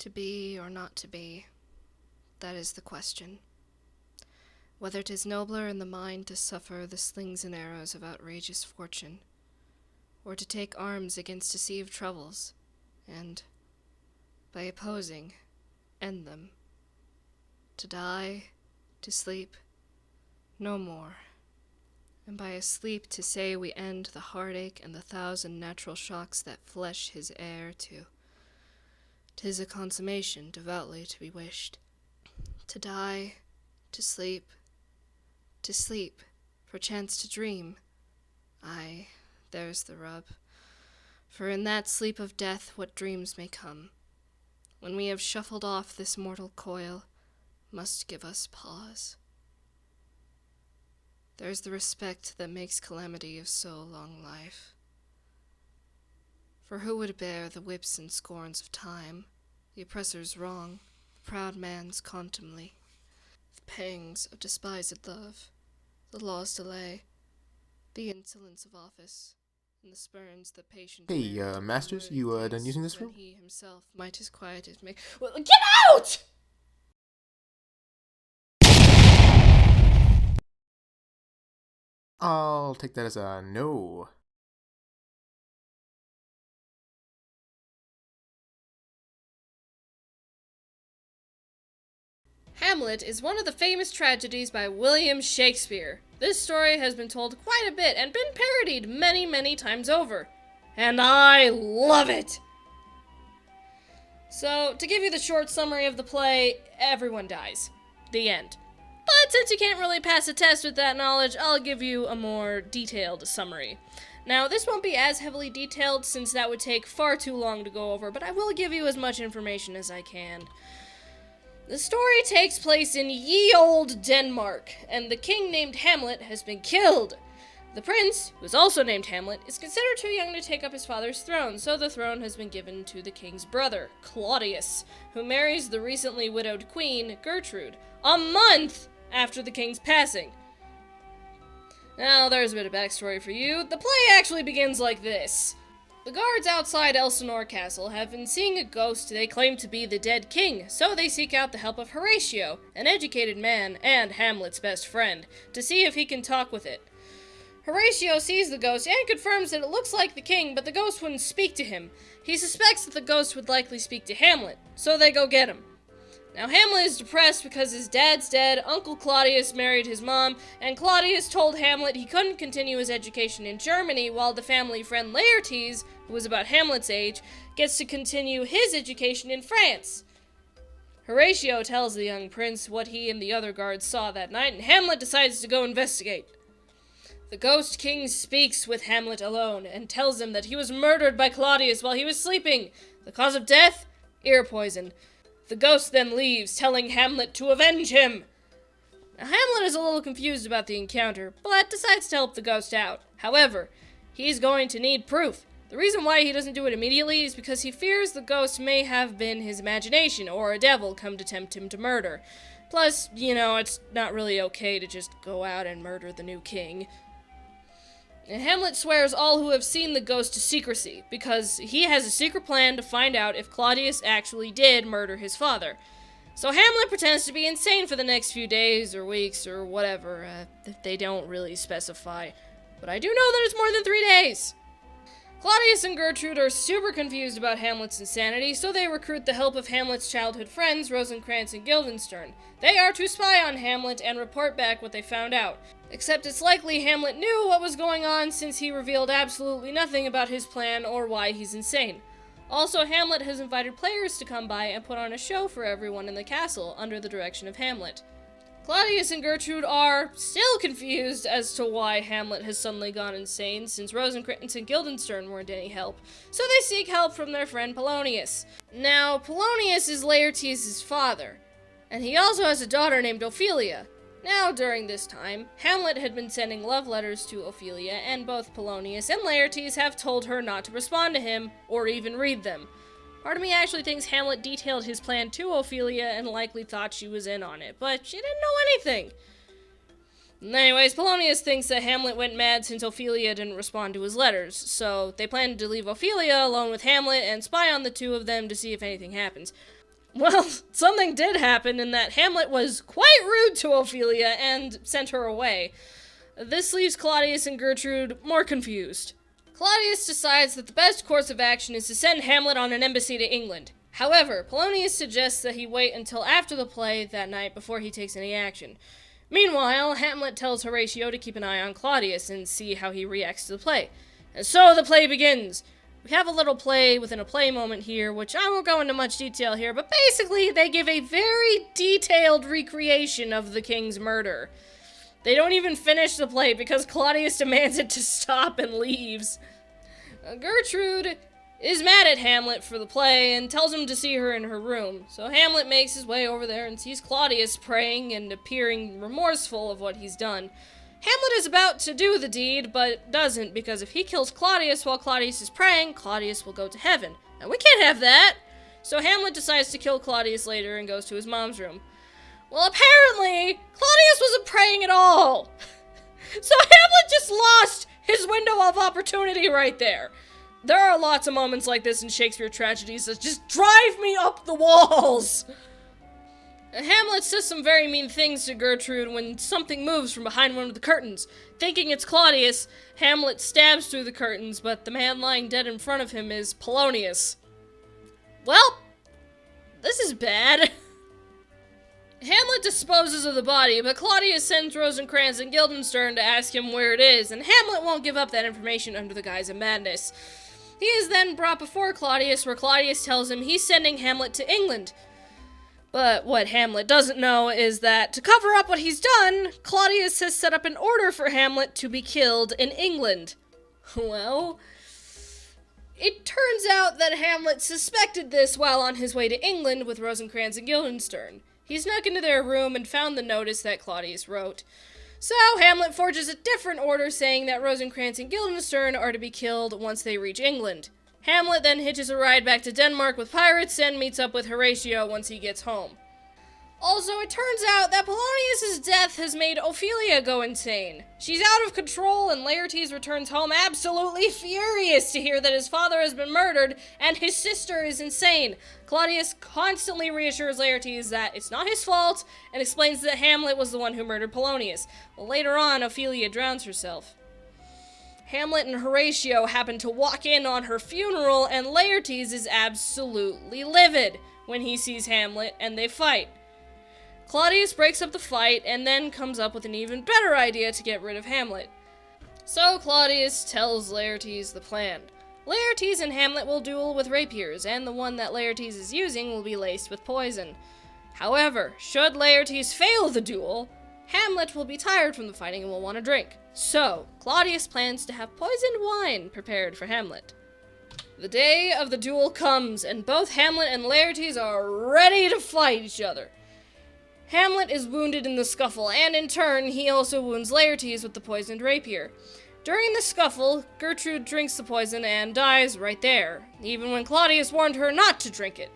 To be or not to be, that is the question. Whether 'tis nobler in the mind to suffer the slings and arrows of outrageous fortune, or to take arms against deceived troubles, and, by opposing, end them. To die, to sleep, no more, and by a sleep to say we end the heartache and the thousand natural shocks that flesh his heir to. 'Tis a consummation devoutly to be wished. To die, to sleep, perchance to dream. Aye, there's the rub. For in that sleep of death what dreams may come, when we have shuffled off this mortal coil, must give us pause. There's the respect that makes calamity of so long life. For who would bear the whips and scorns of time, the oppressor's wrong, the proud man's contumely, the pangs of despised love, the law's delay, the insolence of office, and the spurns that patient Hey, bear to Masters, convert you, days done using this when room? he himself might his quieted make— Well, get out! I'll take that as a no. Hamlet is one of the famous tragedies by William Shakespeare. This story has been told quite a bit and been parodied many, many times over. And I love it! So, to give you the short summary of the play, everyone dies. The end. But since you can't really pass a test with that knowledge, I'll give you a more detailed summary. Now, this won't be as heavily detailed since that would take far too long to go over, but I will give you as much information as I can. The story takes place in ye olde Denmark, and the king named Hamlet has been killed. The prince, who is also named Hamlet, is considered too young to take up his father's throne, so the throne has been given to the king's brother, Claudius, who marries the recently widowed queen, Gertrude, a month after the king's passing. Now, there's a bit of backstory for you. The play actually begins like this. The guards outside Elsinore Castle have been seeing a ghost they claim to be the dead king, so they seek out the help of Horatio, an educated man and Hamlet's best friend, to see if he can talk with it. Horatio sees the ghost and confirms that it looks like the king, but the ghost wouldn't speak to him. He suspects that the ghost would likely speak to Hamlet, so they go get him. Now, Hamlet is depressed because his dad's dead, Uncle Claudius married his mom, and Claudius told Hamlet he couldn't continue his education in Germany while the family friend Laertes, who was about Hamlet's age, gets to continue his education in France. Horatio tells the young prince what he and the other guards saw that night, and Hamlet decides to go investigate. The Ghost King speaks with Hamlet alone and tells him that he was murdered by Claudius while he was sleeping. The cause of death? Ear poison. The ghost then leaves, telling Hamlet to avenge him. Now, Hamlet is a little confused about the encounter, but decides to help the ghost out. However, he's going to need proof. The reason why he doesn't do it immediately is because he fears the ghost may have been his imagination or a devil come to tempt him to murder. Plus, it's not really okay to just go out and murder the new king. And Hamlet swears all who have seen the ghost to secrecy, because he has a secret plan to find out if Claudius actually did murder his father. So Hamlet pretends to be insane for the next few days or weeks or whatever, they don't really specify. But I do know that it's more than 3 days. Claudius and Gertrude are super confused about Hamlet's insanity, so they recruit the help of Hamlet's childhood friends, Rosencrantz and Guildenstern. They are to spy on Hamlet and report back what they found out. Except it's likely Hamlet knew what was going on since he revealed absolutely nothing about his plan or why he's insane. Also, Hamlet has invited players to come by and put on a show for everyone in the castle under the direction of Hamlet. Claudius and Gertrude are still confused as to why Hamlet has suddenly gone insane since Rosencrantz and Guildenstern weren't any help, so they seek help from their friend Polonius. Now, Polonius is Laertes' father, and he also has a daughter named Ophelia. Now, during this time, Hamlet had been sending love letters to Ophelia, and both Polonius and Laertes have told her not to respond to him, or even read them. Part of me actually thinks Hamlet detailed his plan to Ophelia and likely thought she was in on it, but she didn't know anything. Anyways, Polonius thinks that Hamlet went mad since Ophelia didn't respond to his letters, so they plan to leave Ophelia alone with Hamlet and spy on the two of them to see if anything happens. Well, something did happen in that Hamlet was quite rude to Ophelia and sent her away. This leaves Claudius and Gertrude more confused. Claudius decides that the best course of action is to send Hamlet on an embassy to England. However, Polonius suggests that he wait until after the play that night before he takes any action. Meanwhile, Hamlet tells Horatio to keep an eye on Claudius and see how he reacts to the play. And so the play begins. We have a little play within a play moment here, which I won't go into much detail here, but basically they give a very detailed recreation of the king's murder. They don't even finish the play because Claudius demands it to stop and leaves. Gertrude is mad at Hamlet for the play and tells him to see her in her room. So Hamlet makes his way over there and sees Claudius praying and appearing remorseful of what he's done. Hamlet is about to do the deed, but doesn't, because if he kills Claudius while Claudius is praying, Claudius will go to heaven. And we can't have that! So Hamlet decides to kill Claudius later and goes to his mom's room. Well, apparently, Claudius wasn't praying at all! So Hamlet just lost his window of opportunity right there. There are lots of moments like this in Shakespeare tragedies that just drive me up the walls! Hamlet says some very mean things to Gertrude when something moves from behind one of the curtains. Thinking it's Claudius, Hamlet stabs through the curtains, but the man lying dead in front of him is Polonius. Well, this is bad. Hamlet disposes of the body, but Claudius sends Rosencrantz and Guildenstern to ask him where it is, and Hamlet won't give up that information under the guise of madness. He is then brought before Claudius, where Claudius tells him he's sending Hamlet to England. But what Hamlet doesn't know is that to cover up what he's done, Claudius has set up an order for Hamlet to be killed in England. Well, it turns out that Hamlet suspected this while on his way to England with Rosencrantz and Guildenstern. He snuck into their room and found the notice that Claudius wrote. So Hamlet forges a different order saying that Rosencrantz and Guildenstern are to be killed once they reach England. Hamlet then hitches a ride back to Denmark with pirates and meets up with Horatio once he gets home. Also, it turns out that Polonius' death has made Ophelia go insane. She's out of control, and Laertes returns home absolutely furious to hear that his father has been murdered and his sister is insane. Claudius constantly reassures Laertes that it's not his fault and explains that Hamlet was the one who murdered Polonius. Well, later on, Ophelia drowns herself. Hamlet and Horatio happen to walk in on her funeral, and Laertes is absolutely livid when he sees Hamlet, and they fight. Claudius breaks up the fight, and then comes up with an even better idea to get rid of Hamlet. So Claudius tells Laertes the plan. Laertes and Hamlet will duel with rapiers, and the one that Laertes is using will be laced with poison. However, should Laertes fail the duel, Hamlet will be tired from the fighting and will want a drink. So, Claudius plans to have poisoned wine prepared for Hamlet. The day of the duel comes, and both Hamlet and Laertes are ready to fight each other. Hamlet is wounded in the scuffle, and in turn, he also wounds Laertes with the poisoned rapier. During the scuffle, Gertrude drinks the poison and dies right there, even when Claudius warned her not to drink it.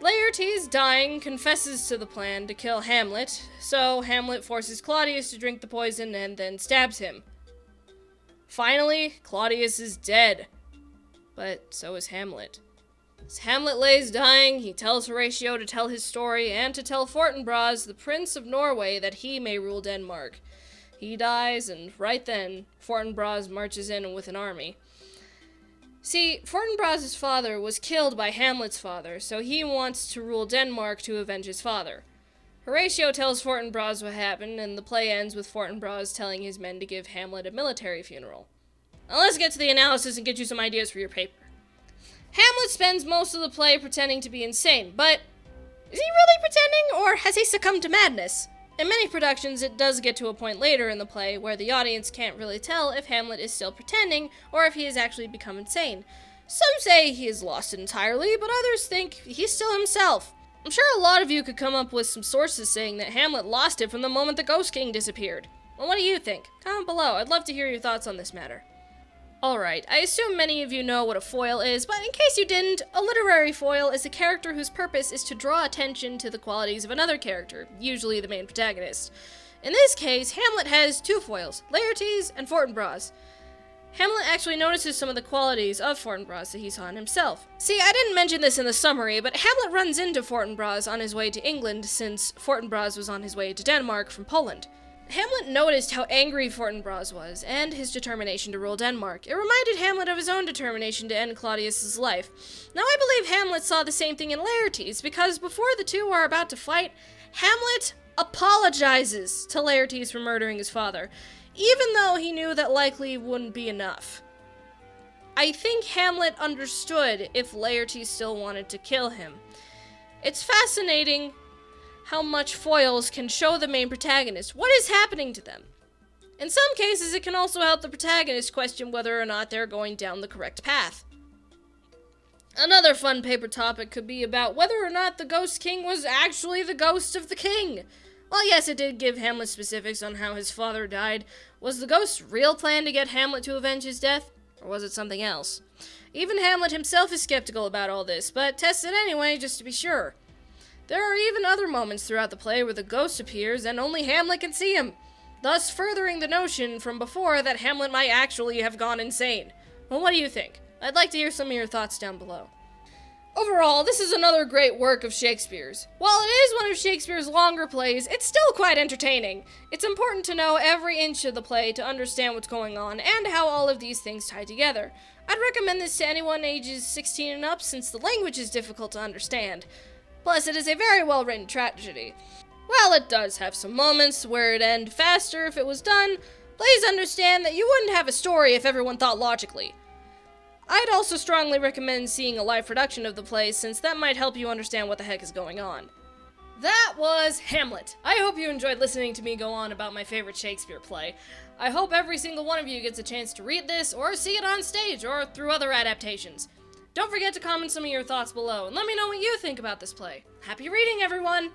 Laertes, dying, confesses to the plan to kill Hamlet, so Hamlet forces Claudius to drink the poison and then stabs him. Finally, Claudius is dead, but so is Hamlet. As Hamlet lays dying, he tells Horatio to tell his story and to tell Fortinbras, the Prince of Norway, that he may rule Denmark. He dies, and right then, Fortinbras marches in with an army. See, Fortinbras' father was killed by Hamlet's father, so he wants to rule Denmark to avenge his father. Horatio tells Fortinbras what happened, and the play ends with Fortinbras telling his men to give Hamlet a military funeral. Now let's get to the analysis and get you some ideas for your paper. Hamlet spends most of the play pretending to be insane, but is he really pretending, or has he succumbed to madness? In many productions, it does get to a point later in the play where the audience can't really tell if Hamlet is still pretending or if he has actually become insane. Some say he is lost entirely, but others think he's still himself. I'm sure a lot of you could come up with some sources saying that Hamlet lost it from the moment the Ghost King disappeared. Well, what do you think? Comment below. I'd love to hear your thoughts on this matter. Alright, I assume many of you know what a foil is, but in case you didn't, a literary foil is a character whose purpose is to draw attention to the qualities of another character, usually the main protagonist. In this case, Hamlet has two foils, Laertes and Fortinbras. Hamlet actually notices some of the qualities of Fortinbras that he saw in himself. See, I didn't mention this in the summary, but Hamlet runs into Fortinbras on his way to England, since Fortinbras was on his way to Denmark from Poland. Hamlet noticed how angry Fortinbras was, and his determination to rule Denmark. It reminded Hamlet of his own determination to end Claudius's life. Now, I believe Hamlet saw the same thing in Laertes, because before the two are about to fight, Hamlet apologizes to Laertes for murdering his father, even though he knew that likely wouldn't be enough. I think Hamlet understood if Laertes still wanted to kill him. It's fascinating how much foils can show the main protagonist what is happening to them. In some cases, it can also help the protagonist question whether or not they're going down the correct path. Another fun paper topic could be about whether or not the Ghost King was actually the ghost of the king. Well, yes, it did give Hamlet specifics on how his father died. Was the ghost's real plan to get Hamlet to avenge his death? Or was it something else? Even Hamlet himself is skeptical about all this, but tests it anyway just to be sure. There are even other moments throughout the play where the ghost appears and only Hamlet can see him, thus furthering the notion from before that Hamlet might actually have gone insane. Well, what do you think? I'd like to hear some of your thoughts down below. Overall, this is another great work of Shakespeare's. While it is one of Shakespeare's longer plays, it's still quite entertaining. It's important to know every inch of the play to understand what's going on and how all of these things tie together. I'd recommend this to anyone ages 16 and up, since the language is difficult to understand. Plus, it is a very well-written tragedy. While it does have some moments where it'd end faster if it was done, please understand that you wouldn't have a story if everyone thought logically. I'd also strongly recommend seeing a live production of the play, since that might help you understand what the heck is going on. That was Hamlet. I hope you enjoyed listening to me go on about my favorite Shakespeare play. I hope every single one of you gets a chance to read this, or see it on stage, or through other adaptations. Don't forget to comment some of your thoughts below, and let me know what you think about this play. Happy reading, everyone!